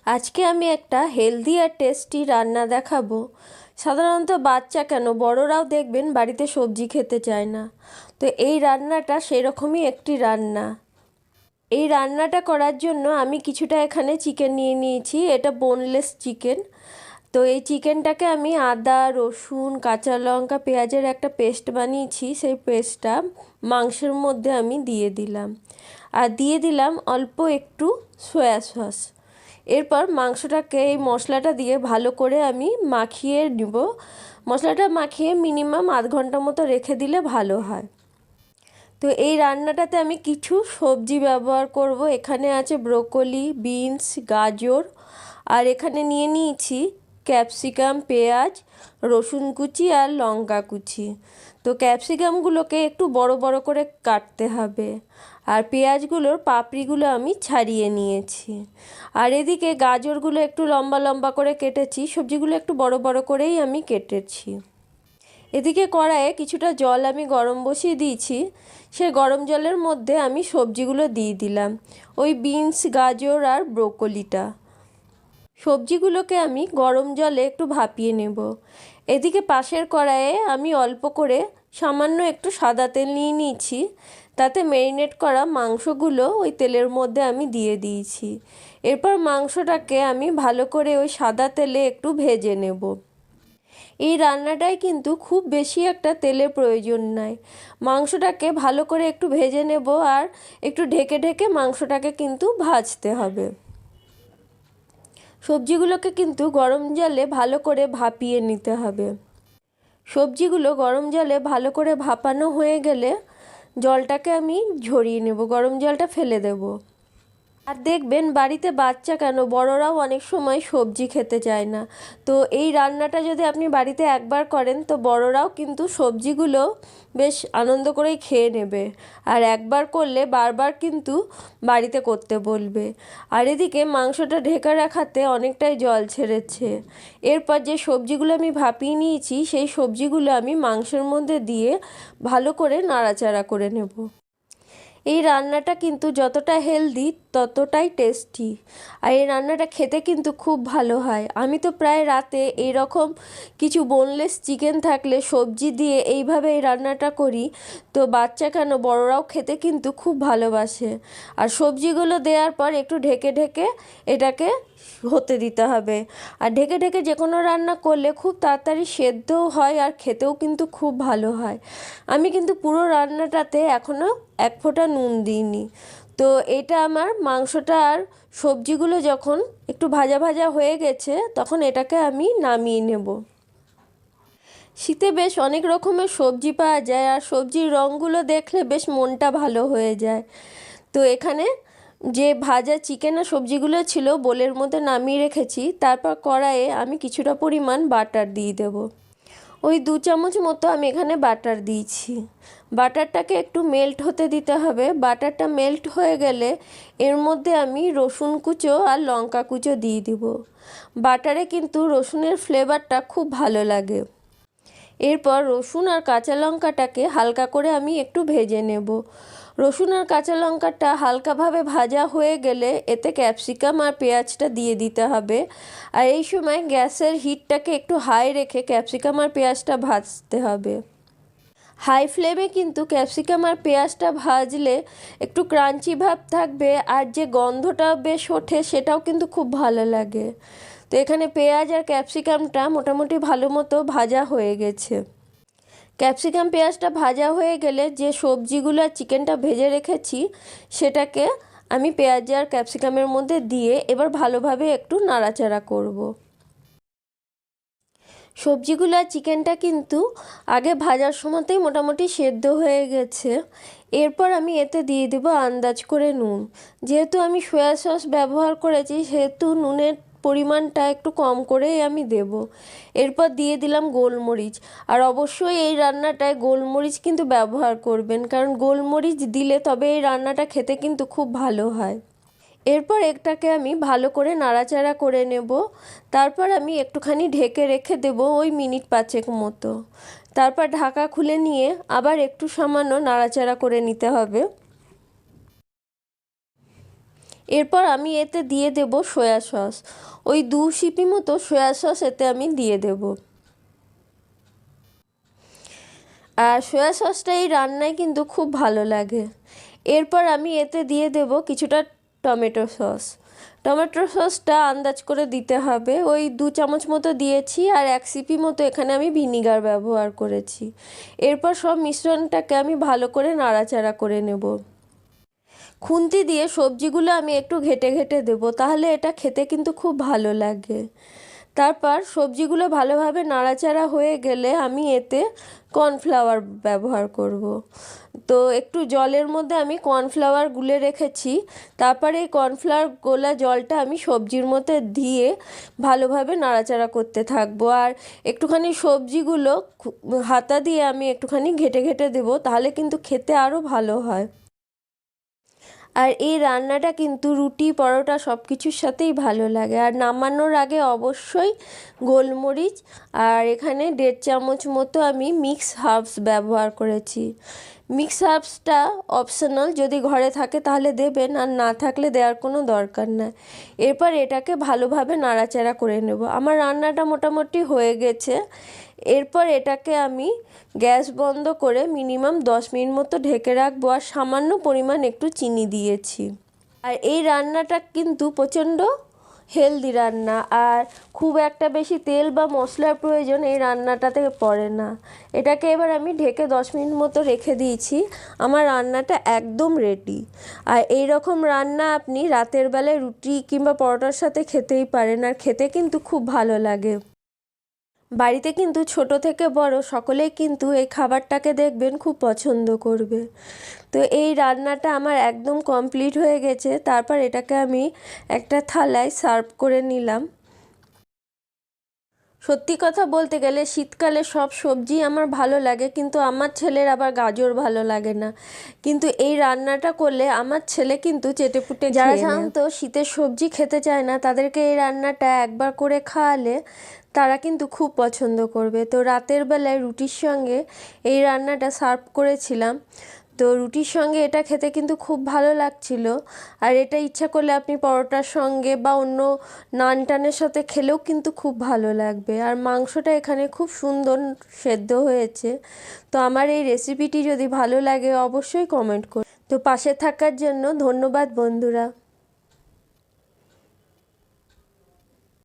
আজকে আমি একটা হেলদি আর টেস্টি রান্না দেখাবো। সাধারণত বাচ্চা কেন বড়রাও দেখবেন বাড়িতে সবজি খেতে চায় না। তো এই রান্নাটা সেরকমই একটি রান্না। এই রান্নাটা করার জন্য আমি কিছুটা এখানে চিকেন নিয়ে নিয়েছি। এটা বোনলেস চিকেন। তো এই চিকেনটাকে আমি আদা, রসুন, কাঁচা লঙ্কা, পেঁয়াজের একটা পেস্ট বানিয়েছি। সেই পেস্টটা মাংসের মধ্যে আমি দিয়ে দিলাম। আর দিয়ে দিলাম অল্প একটু সয়া সস। এরপর মাংসটাকে এই মশলাটা দিয়ে ভালো করে আমি মাখিয়ে নেব। মশলাটা মাখিয়ে মিনিমাম আধ ঘন্টা মতো রেখে দিলে ভালো হয়। তো এই রান্নাটাতে আমি কিছু সবজি ব্যবহার করব। এখানে আছে ব্রোকলি, বিনস, গাজর, আর এখানে নিয়ে নিয়েছি ক্যাপসিকাম, পেঁয়াজ, রসুন কুচি আর লঙ্কা কুচি। তো ক্যাপসিকামগুলোকে একটু বড় বড় করে কাটতে হবে, আর পেঁয়াজগুলোর পাপড়িগুলো আমি ছাড়িয়ে নিয়েছি। আর এদিকে গাজরগুলো একটু লম্বা লম্বা করে কেটেছি, সবজিগুলো একটু বড় বড় করেই আমি কেটেছি। এদিকে কড়াইয়ে কিছুটা জল আমি গরম বসিয়ে দিয়েছি। সেই গরম জলের মধ্যে আমি সবজিগুলো দিয়ে দিলাম, ওই বিনস, গাজর আর ব্রোকলিটা। সবজিগুলোকে আমি গরম জলে একটু ভাপিয়ে নেব। এদিকে পাশের কড়াইয়ে আমি অল্প করে সামান্য একটু সাদা তেল নিয়ে নিয়েছি। তাতে ম্যারিনেট করা মাংসগুলো ওই তেলের মধ্যে আমি দিয়ে দিয়েছি। এরপর মাংসটাকে আমি ভালো করে ওই সাদা তেলে একটু ভেজে নেব। এই রান্নাটায় কিন্তু খুব বেশি একটা তেলের প্রয়োজন নাই। মাংসটাকে ভালো করে একটু ভেজে নেব, আর একটু ঢেকে ঢেকে মাংসটাকে কিন্তু ভাজতে হবে। সবজিগুলোকে কিন্তু গরম জলে ভালো করে ভাপিয়ে নিতে হবে। সবজিগুলো গরম জলে ভালো করে ভাপানো হয়ে গেলে জলটাকে আমি ঝরিয়ে নেব, গরম জলটা ফেলে দেব। আর দেখবেন বাড়িতে বাচ্চা কেন বড়রাও অনেক সময় সবজি খেতে চায় না। তো এই রান্নাটা যদি আপনি বাড়িতে একবার করেন তো বড়রাও কিন্তু সবজিগুলো বেশ আনন্দ করেই খেয়ে নেবে। আর একবার করলে বারবার কিন্তু বাড়িতে করতে বলবে। আর এদিকে মাংসটা ঢেকে রাখাতে অনেকটাই জল ছেড়েছে। এরপর যে সবজিগুলো আমি ভাপিয়ে নিয়েছি সেই সবজিগুলো আমি মাংসের মধ্যে দিয়ে ভালো করে নাড়াচাড়া করে নেব। এই রান্নাটা কিন্তু যতটা হেলদি ততটাই টেস্টি। আর এই রান্নাটা খেতে কিন্তু খুব ভালো হয়। আমি তো প্রায় রাতে এই রকম কিছু বোনলেস চিকেন থাকলে সবজি দিয়ে এইভাবে এই রান্নাটা করি। তো বাচ্চা কেন বড়রাও খেতে কিন্তু খুব ভালোবাসে। আর সবজিগুলো দেওয়ার পর একটু ঢেকে ঢেকে এটাকে হতে দিতে হবে। আর ঢেকে ঢেকে যে কোনো রান্না করলে খুব তাড়াতাড়ি সেদ্ধও হয় আর খেতেও কিন্তু খুব ভালো হয়। আমি কিন্তু পুরো রান্নাটাতে এখনও এক ফোঁটা নুন দিইনি। তো এটা আমার মাংসটা আর সবজিগুলো যখন একটু ভাজা ভাজা হয়ে গেছে তখন এটাকে আমি নামিয়ে নেব। শীতে বেশ অনেক রকমের সবজি পাওয়া যায়, আর সবজির রঙগুলো দেখলে বেশ মনটা ভালো হয়ে যায়। তো এখানে যে ভাজা চিকেন আর সবজিগুলো ছিল বোলের মধ্যে নামিয়ে রেখেছি। তারপর কড়াইয়ে আমি কিছুটা পরিমাণ বাটার দিয়ে দেব। ওই 2 চামচ মতো আমি এখানে বাটার দিয়েছি। বাটারটাকে একটু মেল্ট হতে দিতে হবে। বাটারটা মেল্ট হয়ে গেলে এর মধ্যে আমি রসুন কুচো আর লঙ্কা কুচো দিয়ে দিব। বাটারে কিন্তু রসুনের ফ্লেভারটা খুব ভালো লাগে। এরপর রসুন আর কাঁচা লঙ্কাটাকে হালকা করে আমি একটু ভেজে নেব। রসুন আর কাঁচা লঙ্কাটা হালকাভাবে ভাজা হয়ে গেলে এতে ক্যাপসিকাম আর পেঁয়াজটা দিয়ে দিতে হবে। আর এই সময় গ্যাসের হিটটাকে একটু হাই রেখে ক্যাপসিকাম আর পেঁয়াজটা ভাজতে হবে। হাই ফ্লেমে কিন্তু ক্যাপসিকাম আর পেঁয়াজটা ভাজলে একটু ক্রাঞ্চি ভাব থাকবে, আর যে গন্ধটা বেশ ওঠে সেটাও কিন্তু খুব ভালো লাগে। তো এখানে পেঁয়াজ আর ক্যাপসিকামটা মোটামুটি ভালো মতো ভাজা হয়ে গেছে। ক্যাপসিকাম পেঁয়াজটা ভাজা হয়ে গেলে যে সবজিগুলো আর চিকেনটা ভেজে রেখেছি সেটাকে আমি পেঁয়াজ আর ক্যাপসিকামের মধ্যে দিয়ে এবার ভালোভাবে একটু নাড়াচাড়া করব। সবজিগুলো আর চিকেনটা কিন্তু আগে ভাজার সময়তেই মোটামুটি সেদ্ধ হয়ে গেছে। এরপর আমি এতে দিয়ে দেবো আন্দাজ করে নুন। যেহেতু আমি সয়া সস ব্যবহার করেছি সেহেতু নুনের পরিমাণটা একটু কম করেই আমি দেব। এরপর দিয়ে দিলাম গোলমরিচ। আর অবশ্যই এই রান্নাটায় গোলমরিচ কিন্তু ব্যবহার করবেন, কারণ গোলমরিচ দিলে তবে এই রান্নাটা খেতে কিন্তু খুব ভালো হয়। এরপর এটাকে আমি ভালো করে নাড়াচাড়া করে নেব। তারপর আমি একটুখানি ঢেকে রেখে দেব ওই মিনিট 5 মতো। তারপর ঢাকা খুলে নিয়ে আবার একটু সামান্য নাড়াচাড়া করে নিতে হবে। এরপর আমি এতে দিয়ে দেব সয়া সস, ওই 2 সিপি মতো সয়া সস এতে আমি দিয়ে দেব। আর সয়া সসটা এই রান্নায় কিন্তু খুব ভালো লাগে। এরপর আমি এতে দিয়ে দেব কিছুটা টমেটো সস। টমেটো সসটা আন্দাজ করে দিতে হবে, ওই 2 চামচ মতো দিয়েছি, আর 1 সিপি মতো এখানে আমি ভিনিগার ব্যবহার করেছি। এরপর সব মিশ্রণটাকে আমি ভালো করে নাড়াচাড়া করে নেব। খুন্তি দিয়ে সবজিগুলো আমি একটু ঘেটে ঘেটে দেবো, তাহলে এটা খেতে কিন্তু খুব ভালো লাগে। তারপর সবজিগুলো ভালোভাবে নাড়াচাড়া হয়ে গেলে আমি এতে কর্নফ্লাওয়ার ব্যবহার করব। তো একটু জলের মধ্যে আমি কর্নফ্লাওয়ার গুলে রেখেছি। তারপরে এই কর্নফ্লাওয়ার গোলা জলটা আমি সবজির মধ্যে দিয়ে ভালোভাবে নাড়াচাড়া করতে থাকবো। আর একটুখানি সবজিগুলো হাতা দিয়ে আমি একটুখানি ঘেটে ঘেটে দেবো, তাহলে কিন্তু খেতে আরও ভালো হয়। আর এই রান্নাটা কিন্তু রুটি পরোটা সব কিছুর সাথেই ভালো লাগে। আর নামানোর আগে অবশ্যই গোলমরিচ আর এখানে 1.5 চামচ মতো আমি মিক্স হার্বস ব্যবহার করেছি। মিক্স হার্বসটা অপশনাল, যদি ঘরে থাকে তাহলে দেবেন, আর না থাকলে দেওয়ার কোনো দরকার নাই। এরপর এটাকে ভালোভাবে নাড়াচাড়া করে নেব। আমার রান্নাটা মোটামুটি হয়ে গেছে। এরপর এটাকে আমি গ্যাস বন্ধ করে মিনিমাম 10 মিনিট মতো ঢেকে রাখবো, আর সামান্য পরিমাণ একটু চিনি দিয়েছি। আর এই রান্নাটা কিন্তু প্রচণ্ড হেলদি রান্না, আর খুব একটা বেশি তেল বা মশলার প্রয়োজন এই রান্নাটাতে পড়ে না। এটাকে এবার আমি ঢেকে 10 মিনিট মতো রেখে দিয়েছি। আমার রান্নাটা একদম রেডি। আর এই রকম রান্না আপনি রাতের বেলায় রুটি কিংবা পরোটার সাথে খেতেই পারেন, আর খেতে কিন্তু খুব ভালো লাগে। বাড়িতে কিন্তু ছোট থেকে বড় সকলেই কিন্তু এই খাবারটাকে দেখবেন খুব পছন্দ করবে। তো এই রান্নাটা আমার একদম কমপ্লিট হয়ে গেছে। তারপর এটাকে আমি একটা থালায় সার্ভ করে নিলাম। সত্যি কথা বলতে গেলে শীতকালে সব সবজি আমার ভালো লাগে, কিন্তু আমার ছেলের আবার গাজর ভালো লাগে না। কিন্তু এই রান্নাটা করলে আমার ছেলে কিন্তু চেটেপুটে, যারা সাধারণত শীতের সবজি খেতে চায় না তাদেরকে এই রান্নাটা একবার করে খাওয়ালে তারা কিন্তু খুব পছন্দ করবে। তো রাতের বেলায় রুটির সঙ্গে এই রান্নাটা সার্ভ করেছিলাম। তো রুটির সঙ্গে এটা খেতে কিন্তু খুব ভালো লাগছিল। আর এটা ইচ্ছা করলে আপনি পরোটার সঙ্গে বা অন্য নান টানের সাথে খেলেও কিন্তু খুব ভালো লাগবে। আর মাংসটা এখানে খুব সুন্দর সেদ্ধ হয়েছে। তো আমার এই রেসিপিটি যদি ভালো লাগে অবশ্যই কমেন্ট করুন। তো পাশে থাকার জন্য ধন্যবাদ বন্ধুরা।